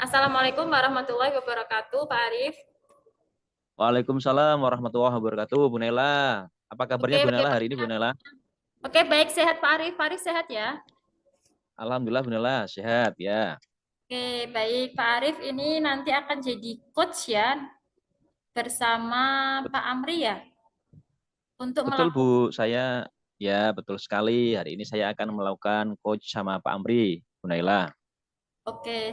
Assalamualaikum warahmatullahi wabarakatuh, Pak Arif. Waalaikumsalam warahmatullahi wabarakatuh, Bu Nela. Apa kabarnya Oke, Bu Nela hari ini, bagaimana? Bu Nela? Oke, baik, sehat Pak Arif. Pak Arif sehat ya? Alhamdulillah Bu Nela sehat ya. Oke, baik Pak Arif. Ini nanti akan jadi coach ya bersama Bet- Pak Amri ya untuk Betul melakukan. Bu, saya ya betul sekali. Hari ini saya akan melakukan coach sama Pak Amri, Bu Nela. Oke,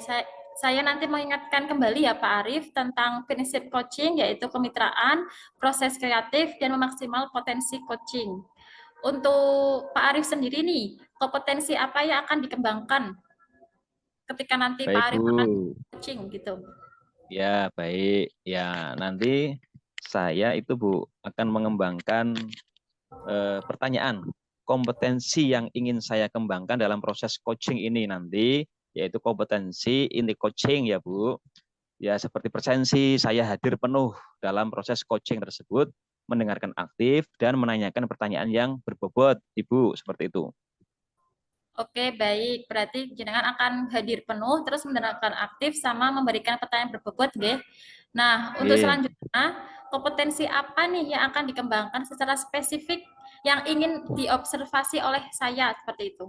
saya nanti mengingatkan kembali ya Pak Arif tentang prinsip coaching yaitu kemitraan, proses kreatif dan memaksimal potensi coaching. Untuk Pak Arif sendiri nih, kompetensi apa yang akan dikembangkan ketika nanti Pak Baik Arif akan Bu. coaching gitu? Ya, baik. Ya, nanti saya itu Bu akan mengembangkan pertanyaan kompetensi yang ingin saya kembangkan dalam proses coaching ini nanti, yaitu kompetensi inti coaching ya Bu. Ya seperti presensi, saya hadir penuh dalam proses coaching tersebut, mendengarkan aktif dan menanyakan pertanyaan yang berbobot, Ibu, seperti itu. Oke, baik. Berarti jenengan akan hadir penuh, terus mendengarkan aktif, sama memberikan pertanyaan berbobot, nggih. Nah, untuk Oke. selanjutnya, kompetensi apa nih yang akan dikembangkan secara spesifik yang ingin diobservasi oleh saya, seperti itu?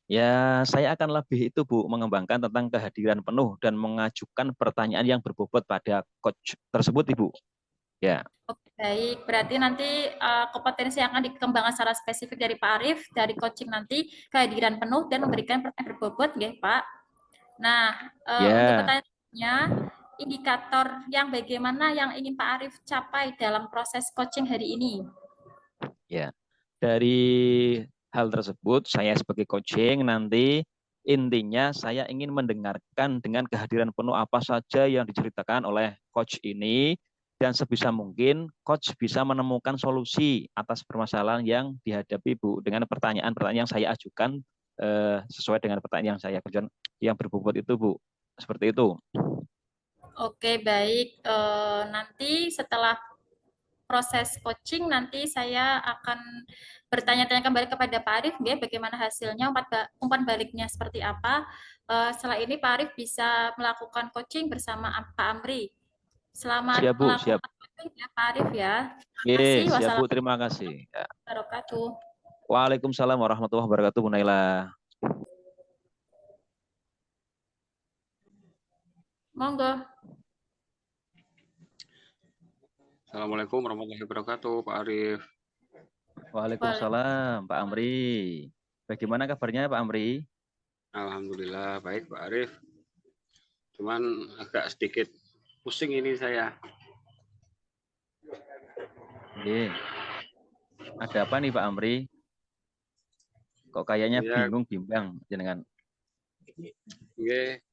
Ya, saya akan lebih itu Bu, mengembangkan tentang kehadiran penuh dan mengajukan pertanyaan yang berbobot pada coach tersebut, Ibu. Ya, Oke, baik. Berarti nanti kompetensi yang akan dikembangkan secara spesifik dari Pak Arif, dari coaching nanti, kehadiran penuh dan memberikan pertanyaan berbobot, nggih, Pak. Nah, untuk ya, pertanyaannya, indikator yang bagaimana yang ingin Pak Arif capai dalam proses coaching hari ini? ya. Dari hal tersebut, saya sebagai coaching nanti intinya saya ingin mendengarkan dengan kehadiran penuh apa saja yang diceritakan oleh coach ini dan sebisa mungkin coach bisa menemukan solusi atas permasalahan yang dihadapi Bu dengan pertanyaan-pertanyaan yang saya ajukan sesuai dengan pertanyaan yang saya kerjakan yang berbobot itu Bu. Seperti itu. Oke, baik. Nanti setelah proses coaching, nanti saya akan bertanya-tanya kembali kepada Pak Arif, ya, bagaimana hasilnya, umpan baliknya seperti apa. Setelah ini Pak Arif bisa melakukan coaching bersama Pak Amri. Selamat Siap Bu, siap. melakukan coaching ya Pak Arif ya. Terima Oke, kasih. siap Bu, Wassalamualaikum terima kasih. Ya. warahmatullahi wabarakatuh. Waalaikumsalam warahmatullahi wabarakatuh Bu Naila. Monggo. Assalamualaikum warahmatullahi wabarakatuh, Pak Arif. Waalaikumsalam, Pak Amri. Bagaimana kabarnya, Pak Amri? Alhamdulillah baik, Pak Arif. Cuman agak sedikit pusing ini saya. Oke. Ada apa nih, Pak Amri? Kok kayaknya Ya, bingung, bimbang, jenengan?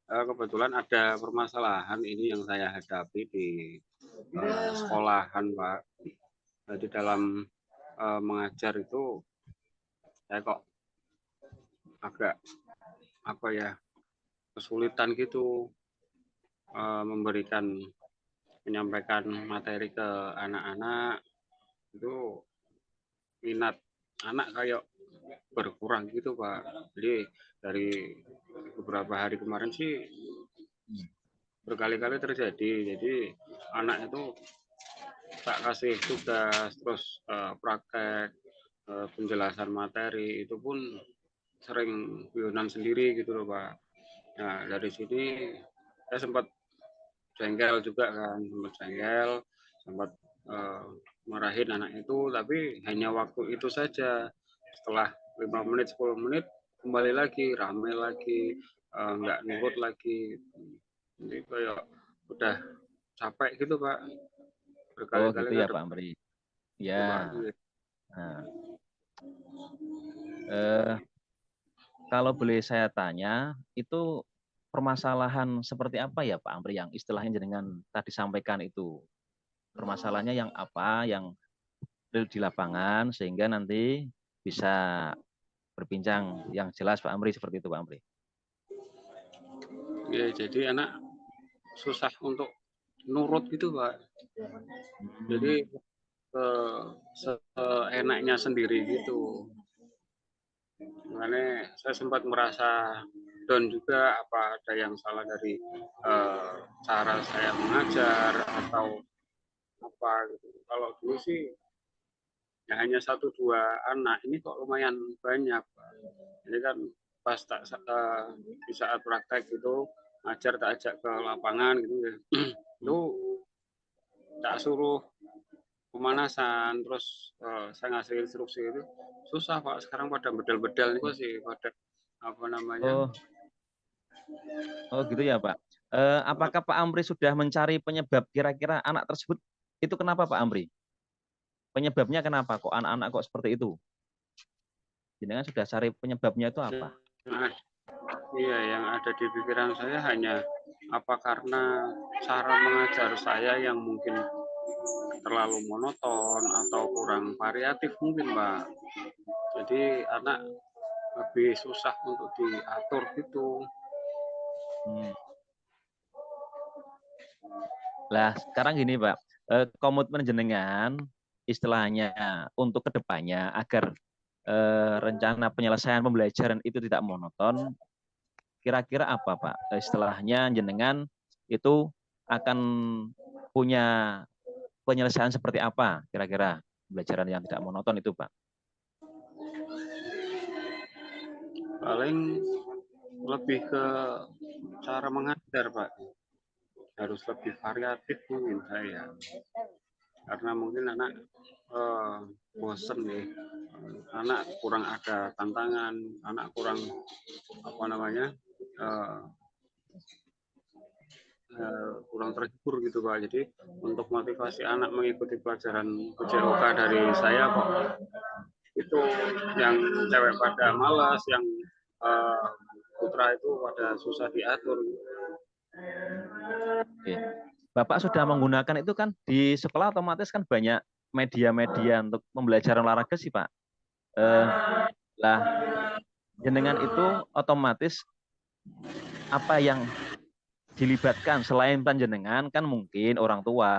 kebetulan ada permasalahan ini yang saya hadapi di sekolahan, Pak. Jadi dalam mengajar itu saya kok agak apa ya kesulitan gitu menyampaikan materi ke anak-anak itu minat anak kayak berkurang gitu Pak. Jadi dari beberapa hari kemarin sih berkali-kali terjadi. Jadi anak itu tak kasih tugas terus praktek penjelasan materi itu pun sering guyonan sendiri gitu loh Pak. Nah dari sini saya sempat jengkel juga kan, sempat marahin anak itu, tapi hanya waktu itu saja. Setelah 5 menit, 10 menit, kembali lagi, rame lagi, nggak nurut lagi. Jadi kayak udah capek gitu, Pak. Oh, Berkali-kali gitu ya, Pak ngadep Amri. Ya. itu, Pak. Nah, eh, kalau boleh saya tanya, itu permasalahan seperti apa ya, Pak Amri, yang istilahnya jenengan tadi sampaikan itu? Permasalahannya yang apa, yang real di lapangan, sehingga nanti bisa berbincang yang jelas, Pak Amri, seperti itu, Pak Amri. Ya, jadi anak susah untuk nurut gitu, Pak. Jadi Hmm. seenaknya sendiri gitu. Makanya saya sempat merasa down juga, apa ada yang salah dari cara saya mengajar atau apa gitu. Kalau dulu sih ya hanya 1-2 anak, ini kok lumayan banyak, Pak. Ini kan pas di saat praktek gitu ngajar tak ajak ke lapangan gitu ya. Itu tak suruh pemanasan, terus saya ngasih instruksi itu susah Pak. Sekarang pada bedel-bedel itu sih, pada apa namanya. Oh gitu ya Pak. Apakah Pak Amri sudah mencari penyebab kira-kira anak tersebut itu kenapa Pak Amri? Penyebabnya kenapa kok anak-anak kok seperti itu? Jangan sudah cari penyebabnya itu apa? Iya, yang ada di pikiran saya hanya apa karena cara mengajar saya yang mungkin terlalu monoton atau kurang variatif mungkin Pak. Jadi anak lebih susah untuk diatur gitu. Lah sekarang gini Pak, komitmen jenengan istilahnya untuk kedepannya agar rencana penyelesaian pembelajaran itu tidak monoton, kira-kira apa Pak? Istilahnya jenengan itu akan punya penyelesaian seperti apa kira-kira pembelajaran yang tidak monoton itu Pak? Paling lebih ke cara mengajar Pak. Harus lebih variatif mungkin saya. Karena mungkin anak bosen nih. Anak kurang ada tantangan, anak kurang apa namanya? Kurang terhibur gitu Pak. Jadi untuk motivasi anak mengikuti pelajaran PJOK dari saya kok itu yang cewek pada malas, yang putra itu pada susah diatur. Oke. Bapak sudah menggunakan itu kan di sekolah otomatis kan banyak media-media untuk pembelajaran olahraga sih Pak. Lah jenengan itu otomatis apa yang dilibatkan selain panjenengan kan mungkin orang tua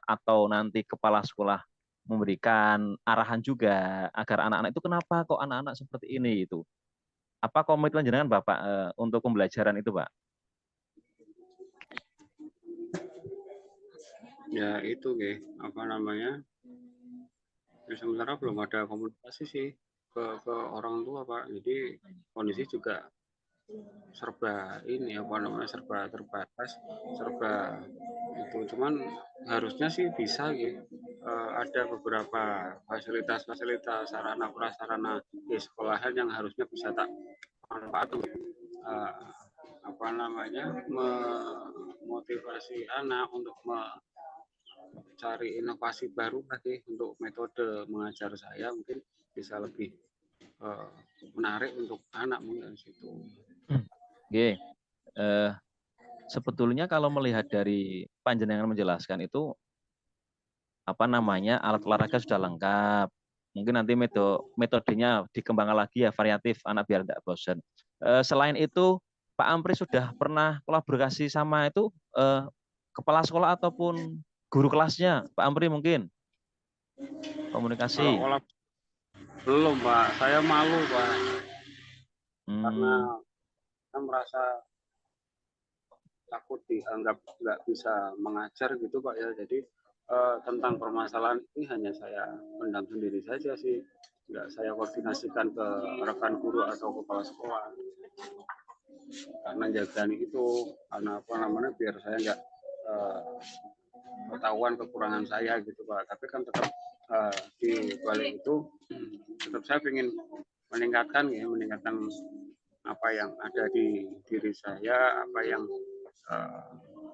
atau nanti kepala sekolah memberikan arahan juga agar anak-anak itu kenapa kok anak-anak seperti ini itu. Apa komitmen jenengan Bapak untuk pembelajaran itu Pak? Ya itu apa namanya? Ya, sementara belum ada komunikasi sih ke orang tua Pak. Jadi kondisi juga serba ini apa namanya serba terbatas, serba itu. Cuman harusnya sih bisa gitu. Ada beberapa fasilitas-fasilitas sarana prasarana di sekolahan yang harusnya bisa tak manfaat untuk apa namanya memotivasi anak untuk cari inovasi baru lagi untuk metode mengajar saya mungkin bisa lebih menarik untuk anak mungkin situ. Oke. Sebetulnya kalau melihat dari panjenengan menjelaskan itu apa namanya alat olahraga sudah lengkap. Mungkin nanti metodenya dikembangkan lagi ya variatif anak biar tidak bosan. Selain itu Pak Amri sudah pernah kolaborasi sama itu kepala sekolah ataupun guru kelasnya Pak Amri mungkin komunikasi. Kalau belum Pak, saya malu Pak karena saya merasa takut dianggap nggak bisa mengajar gitu Pak ya. Jadi tentang permasalahan ini hanya saya pendam sendiri saja sih, nggak saya koordinasikan ke rekan guru atau kepala sekolah karena jagani itu karena apa namanya biar saya nggak ketahuan kekurangan saya gitu Pak. Tapi kan tetap di balik itu tetap saya ingin meningkatkan apa yang ada di diri saya, apa yang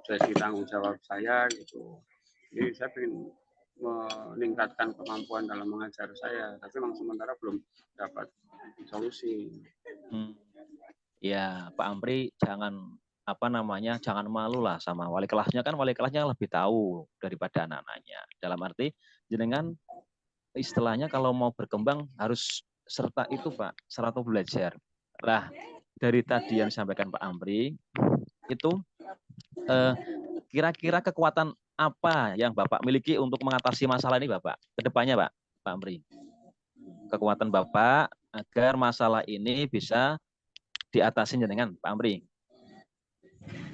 jadi tanggung jawab saya gitu. Jadi saya ingin meningkatkan kemampuan dalam mengajar saya, tapi memang sementara belum dapat solusi. Ya Pak Amri jangan jangan malu lah sama wali kelasnya, kan wali kelasnya lebih tahu daripada anak-anaknya. Dalam arti jenengan istilahnya kalau mau berkembang harus serta itu Pak, serta belajar. Lah dari tadi yang disampaikan Pak Amri itu kira-kira kekuatan apa yang Bapak miliki untuk mengatasi masalah ini Bapak ke depannya Pak Amri? Kekuatan Bapak agar masalah ini bisa diatasi dengan Pak Amri?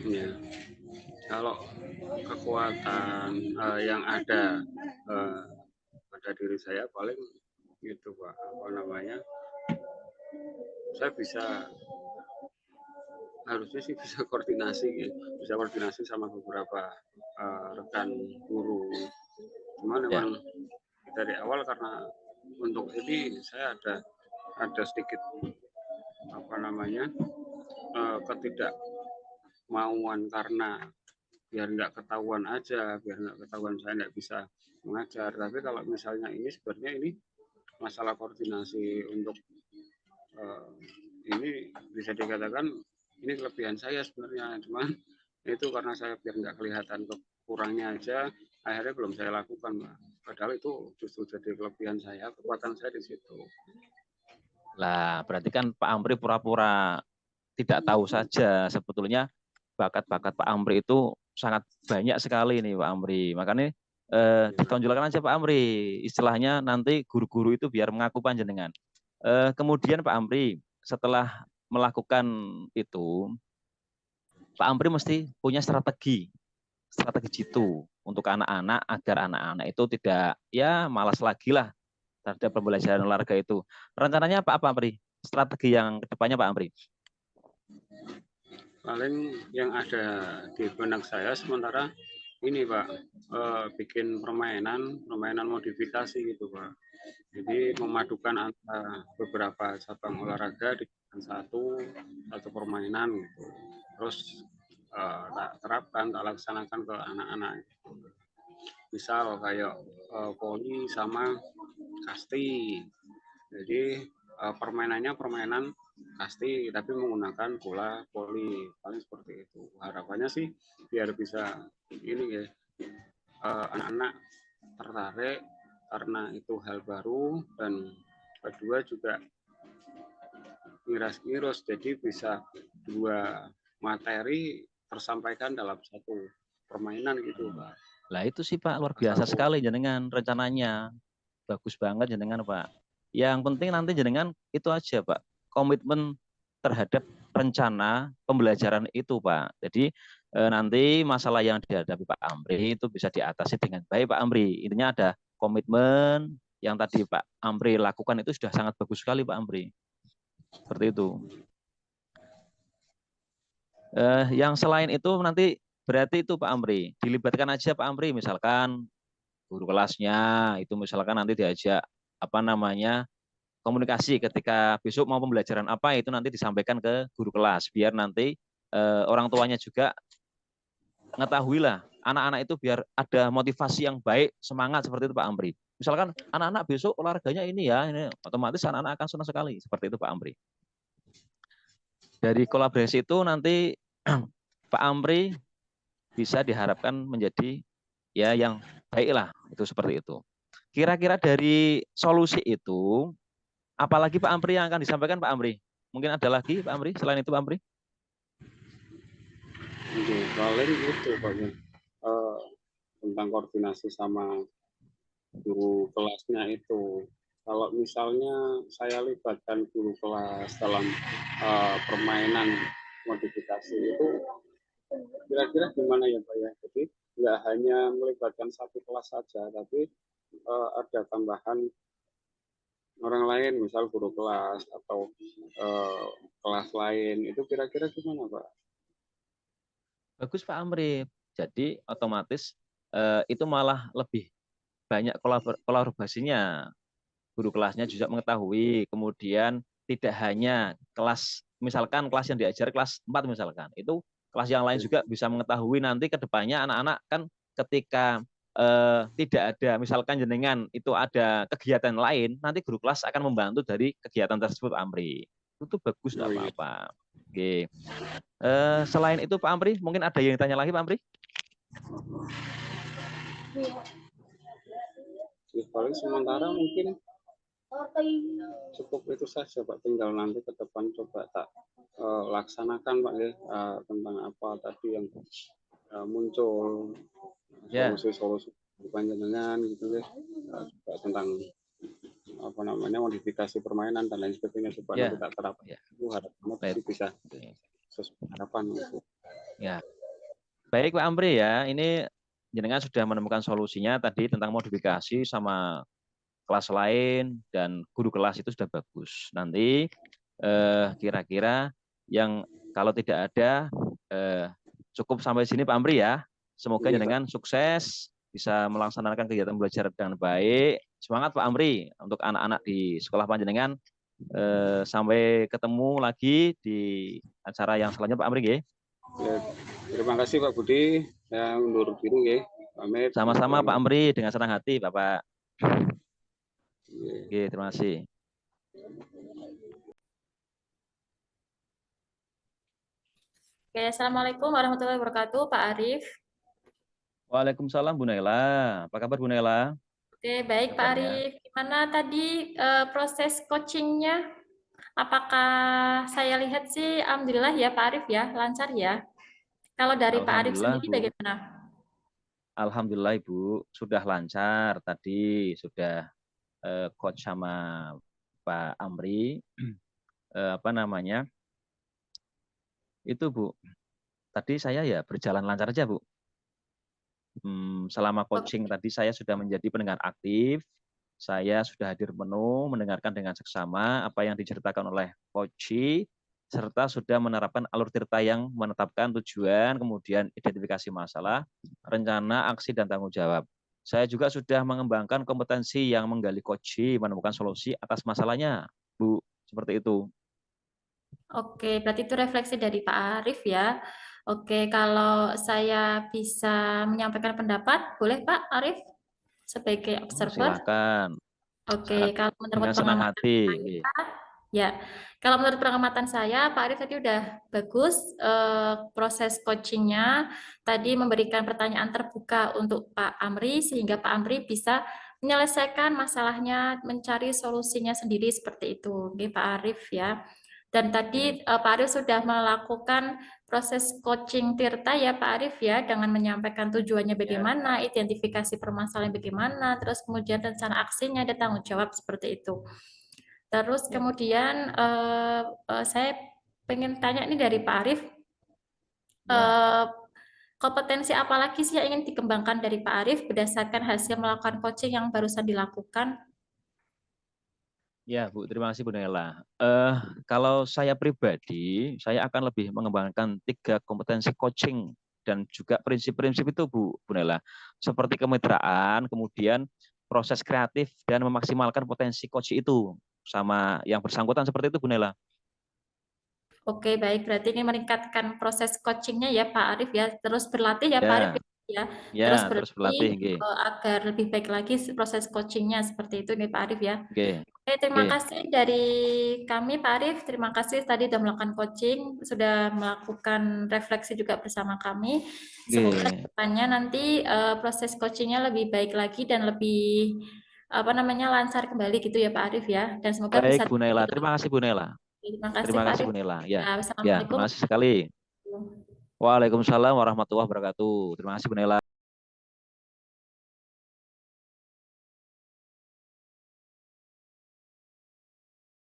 Ya, kalau kekuatan yang ada pada diri saya paling gitu Pak, apa namanya, saya harusnya sih bisa koordinasi gitu. Bisa koordinasi sama beberapa rekan guru, cuman memang dari awal karena untuk ini saya ada sedikit apa namanya ketidakmauan, karena biar nggak ketahuan aja, biar nggak ketahuan saya nggak bisa mengajar. Tapi kalau misalnya ini sebenarnya ini masalah koordinasi untuk ini bisa dikatakan ini kelebihan saya sebenarnya, cuman itu karena saya biar nggak kelihatan kurangnya aja, akhirnya belum saya lakukan Pak. Padahal itu justru jadi kelebihan saya, kekuatan saya di situ. Lah, berarti kan Pak Amri pura-pura tidak tahu saja. Sebetulnya bakat-bakat Pak Amri itu sangat banyak sekali nih Pak Amri. Makanya ditonjolkan aja Pak Amri. Istilahnya nanti guru-guru itu biar mengaku panjenengan. Kemudian Pak Amri setelah melakukan itu, Pak Amri mesti punya strategi jitu untuk anak-anak agar anak-anak itu tidak ya malas lagi lah terhadap pembelajaran olahraga itu. Rencananya apa Pak Amri? Strategi yang kedepannya Pak Amri? Paling yang ada di benak saya sementara ini Pak, bikin permainan modifikasi gitu Pak. Jadi memadukan antara beberapa cabang olahraga di satu permainan gitu. Terus tak terapkan, tak laksanakan ke anak-anak. Misal kayak voli sama kasti. Jadi permainannya permainan kasti tapi menggunakan bola voli, paling seperti itu. Harapannya sih biar bisa ini ya, anak-anak tertarik karena itu hal baru, dan kedua juga miras-miros, jadi bisa dua materi tersampaikan dalam satu permainan gitu Pak. Lah itu sih Pak luar biasa sekali jenengan rencananya. Bagus banget jenengan Pak. Yang penting nanti jenengan itu aja Pak, komitmen terhadap rencana pembelajaran itu Pak. Jadi nanti masalah yang dihadapi Pak Amri itu bisa diatasi dengan baik Pak Amri. Intinya ada komitmen yang tadi Pak Amri lakukan itu sudah sangat bagus sekali Pak Amri. Seperti itu. Yang selain itu nanti berarti itu Pak Amri, dilibatkan aja Pak Amri, misalkan guru kelasnya itu misalkan nanti diajak apa namanya komunikasi ketika besok mau pembelajaran apa itu nanti disampaikan ke guru kelas biar nanti orang tuanya juga mengetahui lah anak-anak itu biar ada motivasi yang baik, semangat seperti itu Pak Amri. Misalkan anak-anak besok olahraganya ini ya, ini otomatis anak-anak akan senang sekali seperti itu Pak Amri. Dari kolaborasi itu nanti Pak Amri bisa diharapkan menjadi ya yang baik lah, itu seperti itu. Kira-kira dari solusi itu, apalagi Pak Amri yang akan disampaikan Pak Amri? Mungkin ada lagi Pak Amri, selain itu Pak Amri? Oke, paling itu Pak, tentang koordinasi sama guru kelasnya itu. Kalau misalnya saya libatkan guru kelas dalam permainan modifikasi itu, kira-kira gimana ya Pak ya? Jadi nggak hanya melibatkan satu kelas saja, tapi ada tambahan orang lain, misal guru kelas atau kelas lain. Itu kira-kira gimana Pak? Bagus Pak Amri. Jadi otomatis itu malah lebih banyak kolaborasinya. Guru kelasnya juga mengetahui, kemudian tidak hanya kelas, misalkan kelas yang diajar kelas 4 misalkan, itu kelas yang lain juga bisa mengetahui nanti ke depannya anak-anak kan ketika tidak ada, misalkan jenengan itu ada kegiatan lain, nanti guru kelas akan membantu dari kegiatan tersebut Amri. Itu bagus, tidak apa-apa. Oke. Selain itu Pak Amri, mungkin ada yang ditanya lagi Pak Amri? Ya, paling sementara mungkin cukup itu saja Pak, tinggal nanti ke depan coba tak laksanakan Pak ya, tentang apa tadi yang muncul, solusi-solusi panjenengan gitu ya, juga tentang apa namanya modifikasi permainan dan lain sebagainya supaya Ya, kita terapkan ya. itu harapannya Baik. pasti bisa sesuai harapan gitu. Ya. Baik Pak Amri ya, ini jenengan sudah menemukan solusinya tadi tentang modifikasi sama kelas lain dan guru kelas itu sudah bagus. Nanti kira-kira yang kalau tidak ada cukup sampai sini Pak Amri ya. Semoga Iya, Pak. jenengan sukses bisa melaksanakan kegiatan belajar dengan baik. Semangat Pak Amri untuk anak-anak di sekolah panjenengan. Sampai ketemu lagi di acara yang selanjutnya Pak Amri ya. Ya, terima kasih Pak Budi. Saya undur diri ya. Pamit. Sama-sama Pak Amri, dengan senang hati Bapak. Iya. Oke, terima kasih. Oke, Assalamualaikum warahmatullahi wabarakatuh, Pak Arif. Waalaikumsalam Bu Nela. Apa kabar Bu Nela? Oke, baik Pak Kabarnya? Arif. Gimana tadi proses coachingnya? Apakah saya lihat sih, alhamdulillah ya Pak Arif ya, lancar ya. Kalau dari Pak Arif Alhamdulillah sendiri Bu. bagaimana? Alhamdulillah Ibu sudah lancar tadi sudah coach sama Pak Amri apa namanya itu Bu. Tadi saya ya berjalan lancar aja Bu. Selama coaching tadi saya sudah menjadi pendengar aktif. Saya sudah hadir penuh, mendengarkan dengan seksama apa yang diceritakan oleh coach, serta sudah menerapkan alur tirta yang menetapkan tujuan, kemudian identifikasi masalah, rencana, aksi, dan tanggung jawab. Saya juga sudah mengembangkan kompetensi yang menggali coach, menemukan solusi atas masalahnya, Bu. Seperti itu. Oke, berarti itu refleksi dari Pak Arif ya. Oke, kalau saya bisa menyampaikan pendapat, boleh Pak Arif sebagai Oh, observer? silakan. Oke, Sangat kalau menurut dengan senang pengamatan hati. saya, ya, kalau menurut pengamatan saya, Pak Arif tadi udah bagus proses coachingnya. Tadi memberikan pertanyaan terbuka untuk Pak Amri, sehingga Pak Amri bisa menyelesaikan masalahnya, mencari solusinya sendiri seperti itu. Oke, Pak Arif ya. Dan tadi Pak Arif sudah melakukan proses coaching Tirta ya Pak Arif ya, dengan menyampaikan tujuannya bagaimana, identifikasi permasalahan bagaimana, terus kemudian rencana aksinya ada tanggung jawab seperti itu. Terus kemudian saya pengen tanya ini dari Pak Arif, kompetensi apa lagi sih yang ingin dikembangkan dari Pak Arif berdasarkan hasil melakukan coaching yang barusan dilakukan? Ya, Bu, terima kasih Bu Nela. Kalau saya pribadi, saya akan lebih mengembangkan 3 kompetensi coaching dan juga prinsip-prinsip itu, Bu Nela. Seperti kemitraan, kemudian proses kreatif dan memaksimalkan potensi coach itu sama yang bersangkutan seperti itu, Bu Nela. Oke, baik. Berarti ini meningkatkan proses coachingnya ya Pak Arif ya. Terus berlatih ya Pak Arif Ya, ya. ya, Terus terus berlatih berlatih, nggih. agar lebih baik lagi proses coachingnya seperti itu nih Pak Arif ya. Nggih, Oke, terima nggih, kasih dari kami Pak Arif. Terima kasih tadi sudah melakukan coaching, sudah melakukan refleksi juga bersama kami. Semoga nggih. depannya nanti proses coachingnya lebih baik lagi dan lebih apa namanya lancar kembali gitu ya Pak Arif ya. Dan semoga Baik, bisa Bu Nela. Terima kasih, Bu Nela. terima kasih Terima Pak kasih, Arif. Bu Nela. Ya, Ya, Assalamualaikum. terima kasih sekali. Waalaikumsalam warahmatullahi wabarakatuh. Terima kasih, Bu Nela.